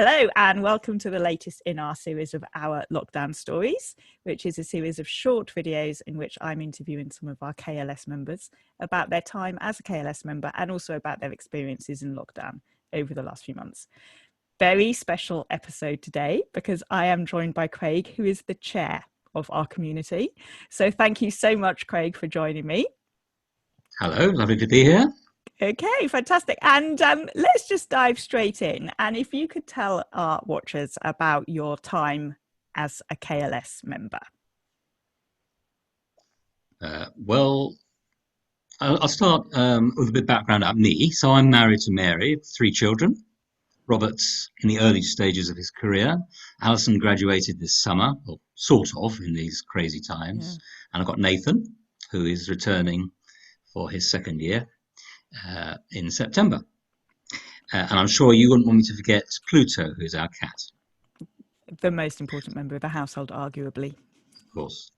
Hello and welcome to the latest in our series of Our Lockdown Stories, which is a series of short videos in which I'm interviewing some of our KLS members about their time as a KLS member and also about their experiences in lockdown over the last few months. Very special episode today because I am joined by Craig, who is the chair of our community. So thank you so much, Craig, for joining me. Hello, lovely to be here. Okay, fantastic. And let's just dive straight in. And if you could tell our watchers about your time as a KLS member. I'll start with a bit of background about me. So I'm married to Mary, 3 children. Robert's in the early stages of his career. Alison graduated this summer, or sort of, in these crazy times. Yeah. And I've got Nathan, who is returning for his second year. In September. And I'm sure you wouldn't want me to forget Pluto, who's our cat. The most important member of the household, arguably. Of course.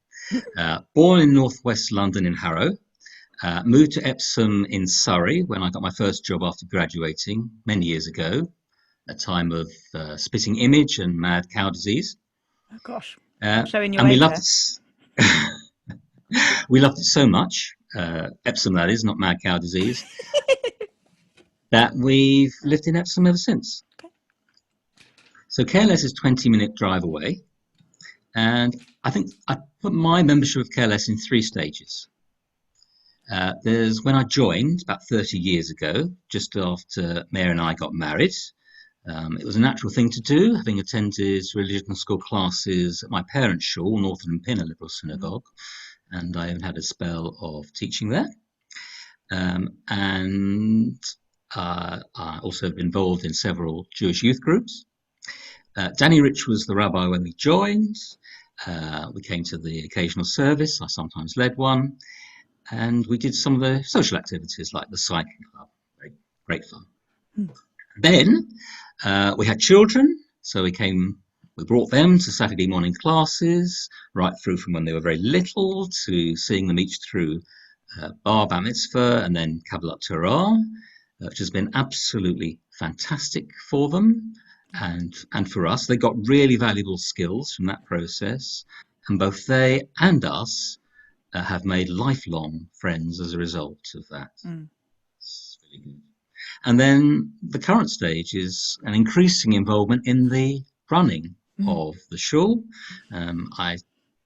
Born in northwest London in Harrow, moved to Epsom in Surrey when I got my first job after graduating many years ago, a time of spitting image and mad cow disease. Oh gosh, showing your and age we loved it. We loved it so much. Epsom, that is, not mad cow disease, that we've lived in Epsom ever since. Okay. So KLS is a 20-minute drive away, and I think I put my membership of KLS in 3 stages. There's when I joined about 30 years ago, just after Mary and I got married. It was a natural thing to do, having attended religion school classes at my parents' shul, Northern Pinner Liberal Synagogue. And I even had a spell of teaching there. And I also been involved in several Jewish youth groups. Danny Rich was the rabbi when we joined. We came to the occasional service. I sometimes led one. And we did some of the social activities like the cycling club. Great fun. Then we had children. So we brought them to Saturday morning classes, right through from when they were very little to seeing them each through Bar Mitzvah and then Kabbalat Torah, which has been absolutely fantastic for them and for us. They got really valuable skills from that process, and both they and us have made lifelong friends as a result of that. It's really good. And then the current stage is an increasing involvement in the running of the shul. I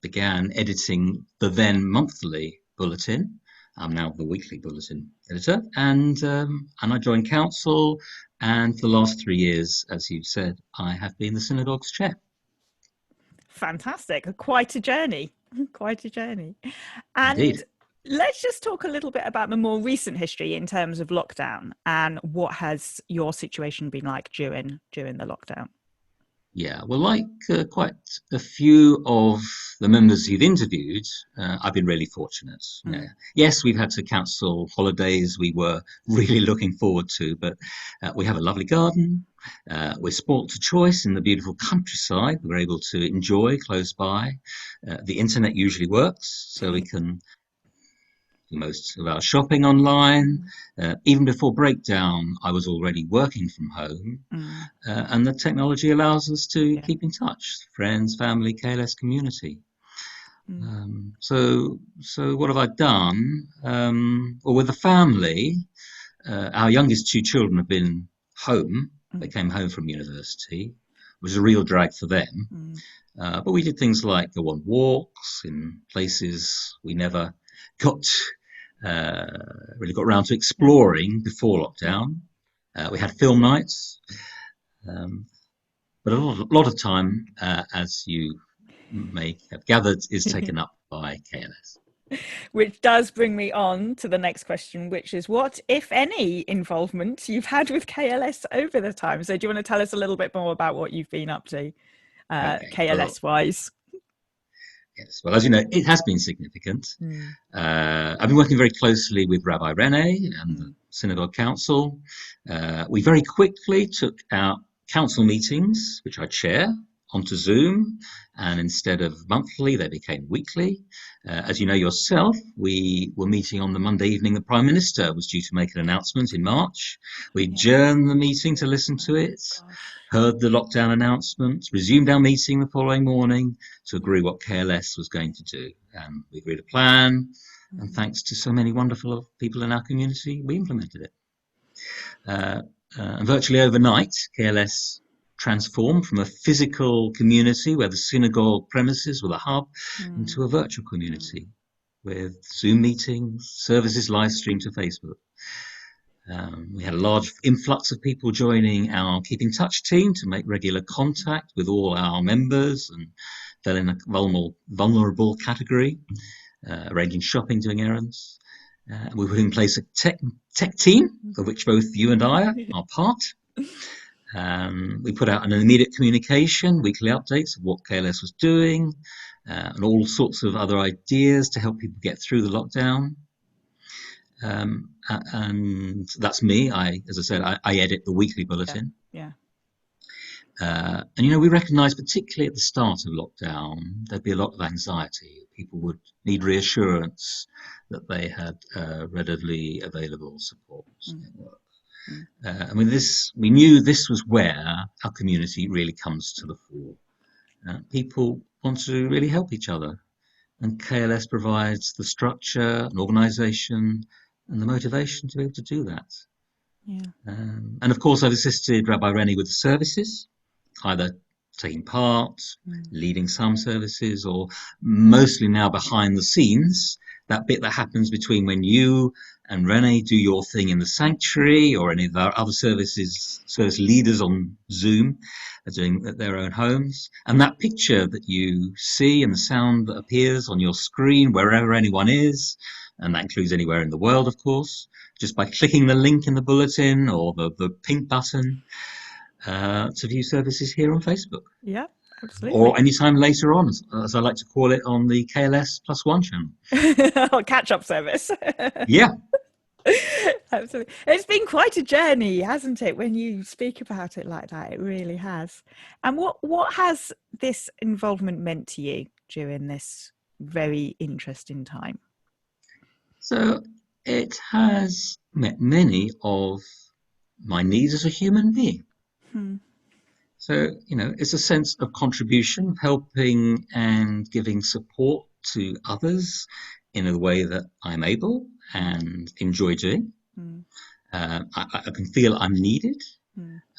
began editing the then monthly bulletin. I'm now the weekly bulletin editor, and I joined council. And for the last 3 years, as you said, I have been the synagogue's chair. Fantastic! Quite a journey. Quite a journey. And indeed. Let's just talk a little bit about the more recent history in terms of lockdown and what has your situation been like during the lockdown. Yeah, well, like quite a few of the members you've interviewed, I've been really fortunate. Yes, we've had to cancel holidays we were really looking forward to, but we have a lovely garden. We're sport to choice in the beautiful countryside we're able to enjoy close by. The internet usually works, so we can do most of our shopping online. Even before breakdown, I was already working from home, and the technology allows us to keep in touch, friends, family, KLS community. So what have I done? Well, with the family, our youngest 2 children have been home. They came home from university. It was a real drag for them. But we did things like go on walks in places we never really got around to exploring before lockdown. We had film nights, but a lot of time, as you may have gathered, is taken up by KLS. Which does bring me on to the next question, which is what, if any, involvement you've had with KLS over the time? So do you want to tell us a little bit more about what you've been up to, KLS-wise? Yes, well, as you know, it has been significant. I've been working very closely with Rabbi Rene and the Synagogue Council. We very quickly took our council meetings, which I chair, onto Zoom, and instead of monthly, they became weekly. As you know yourself, we were meeting on the Monday evening the Prime Minister was due to make an announcement in March. We Yeah. adjourned the meeting to listen to it, Gosh. heard the lockdown announcement, resumed our meeting the following morning to agree what KLS was going to do. We agreed a plan, and thanks to so many wonderful people in our community, we implemented it. And virtually overnight, KLS transformed from a physical community where the synagogue premises were the hub into a virtual community with Zoom meetings, services live streamed to Facebook. We had a large influx of people joining our Keep in Touch team to make regular contact with all our members and fell in a vulnerable category, arranging shopping, doing errands. We put in place a tech team, of which both you and I are part. We put out an immediate communication, weekly updates of what KLS was doing, and all sorts of other ideas to help people get through the lockdown. And that's me. As I said, I edit the weekly bulletin. Yeah. And we recognised, particularly at the start of lockdown, there'd be a lot of anxiety. People would need reassurance that they had readily available support network. We knew this was where our community really comes to the fore. People want to really help each other, and KLS provides the structure and organisation and the motivation to be able to do that. Yeah. And of course, I've assisted Rabbi Rennie with the services, either taking part, leading some services, or mostly now behind the scenes, that bit that happens between when you and Renee do your thing in the sanctuary, or any of our other service leaders on Zoom are doing at their own homes. And that picture that you see and the sound that appears on your screen, wherever anyone is, and that includes anywhere in the world, of course, just by clicking the link in the bulletin or the pink button, to view services here on Facebook. Yeah, absolutely. Or anytime later on, as I like to call it, on the KLS +1 channel. Catch-up service. Yeah. Absolutely. It's been quite a journey, hasn't it, when you speak about it like that? It really has. And what has this involvement meant to you during this very interesting time? So it has met many of my needs as a human being. So, it's a sense of contribution, helping and giving support to others in a way that I'm able and enjoy doing. I can feel I'm needed.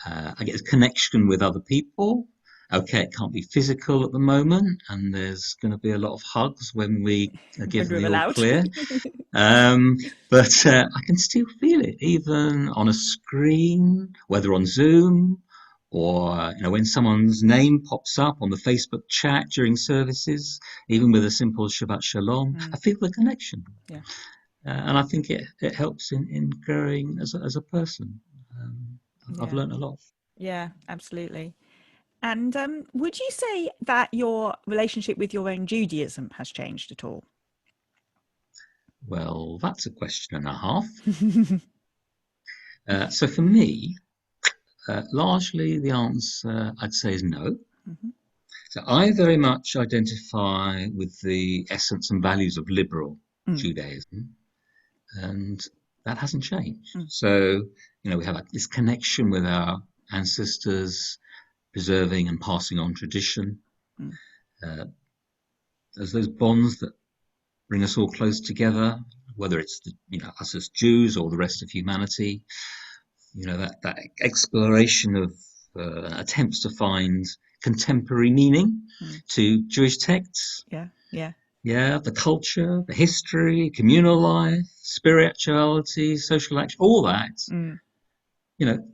I get a connection with other people. Okay, it can't be physical at the moment, and there's going to be a lot of hugs when we are given the all clear. But I can still feel it, even on a screen, whether on Zoom, or when someone's name pops up on the Facebook chat during services, even with a simple Shabbat Shalom, I feel the connection. Yeah. And I think it helps in growing as a person. I've learned a lot. Yeah, absolutely. And would you say that your relationship with your own Judaism has changed at all? Well, that's a question and a half. So for me, largely the answer I'd say is no. So I very much identify with the essence and values of liberal Judaism, and that hasn't changed. So, we have this connection with our ancestors, preserving and passing on tradition. There's those bonds that bring us all close together, whether it's us as Jews or the rest of humanity. That exploration of attempts to find contemporary meaning to Jewish texts. Yeah, the culture, the history, communal life, spirituality, social action, all that.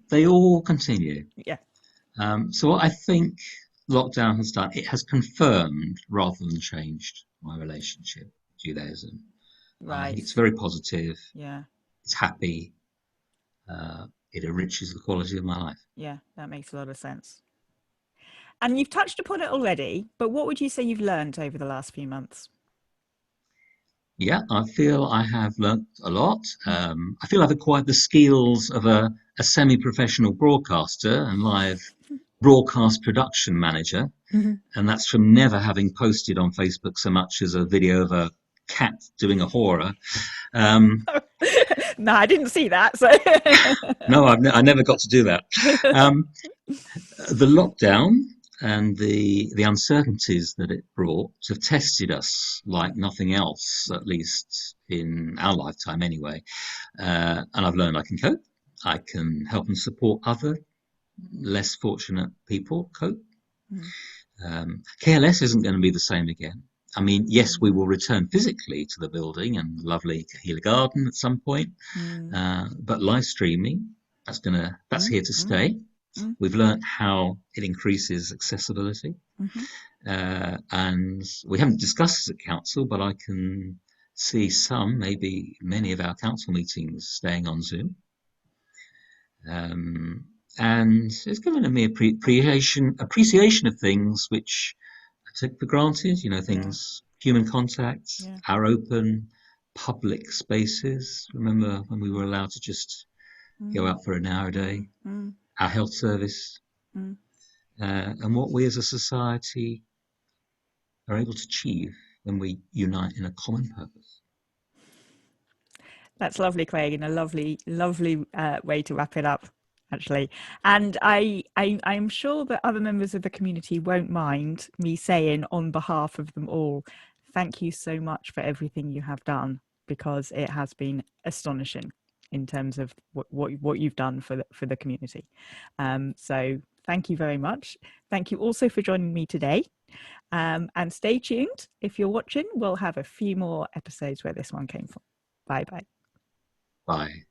They all continue. Yeah. So what I think lockdown has done, it has confirmed rather than changed my relationship with Judaism. Right. It's very positive. Yeah. It's happy. It enriches the quality of my life. Yeah, that makes a lot of sense. And you've touched upon it already, but what would you say you've learned over the last few months? Yeah, I feel I have learnt a lot. I feel I've acquired the skills of a semi-professional broadcaster and live broadcast production manager. Mhm. And that's from never having posted on Facebook so much as a video of a cat doing a horror. Um, No, I didn't see that. So no, I never got to do that. Um, the lockdown and the uncertainties that it brought have tested us like nothing else, at least in our lifetime anyway. And I've learned I can cope. I can help and support other less fortunate people cope. Mm. KLS isn't going to be the same again. I mean, yes, we will return physically to the building and lovely Kahila Garden at some point, Mm. but live streaming that's Mm. here to Mm. stay. Mm. We've learned how it increases accessibility, Mhm. and we haven't discussed this at council, but I can see some, maybe many of our council meetings staying on Zoom. Um, and it's given me appreciation of things which I took for granted. You know, Yeah. things, human contact, Yeah. our open public spaces. Remember when we were allowed to just go Mm. out for an hour a Mm. day? Mm. Our health service, Mm. and what we as a society are able to achieve when we unite in a common purpose. That's lovely, Craig, and a lovely, lovely way to wrap it up, actually. And I'm sure that other members of the community won't mind me saying, on behalf of them all, thank you so much for everything you have done, because it has been astonishing in terms of what you've done for the community. So thank you very much. Thank you also for joining me today. And stay tuned. If you're watching, we'll have a few more episodes where this one came from. Bye bye. Bye.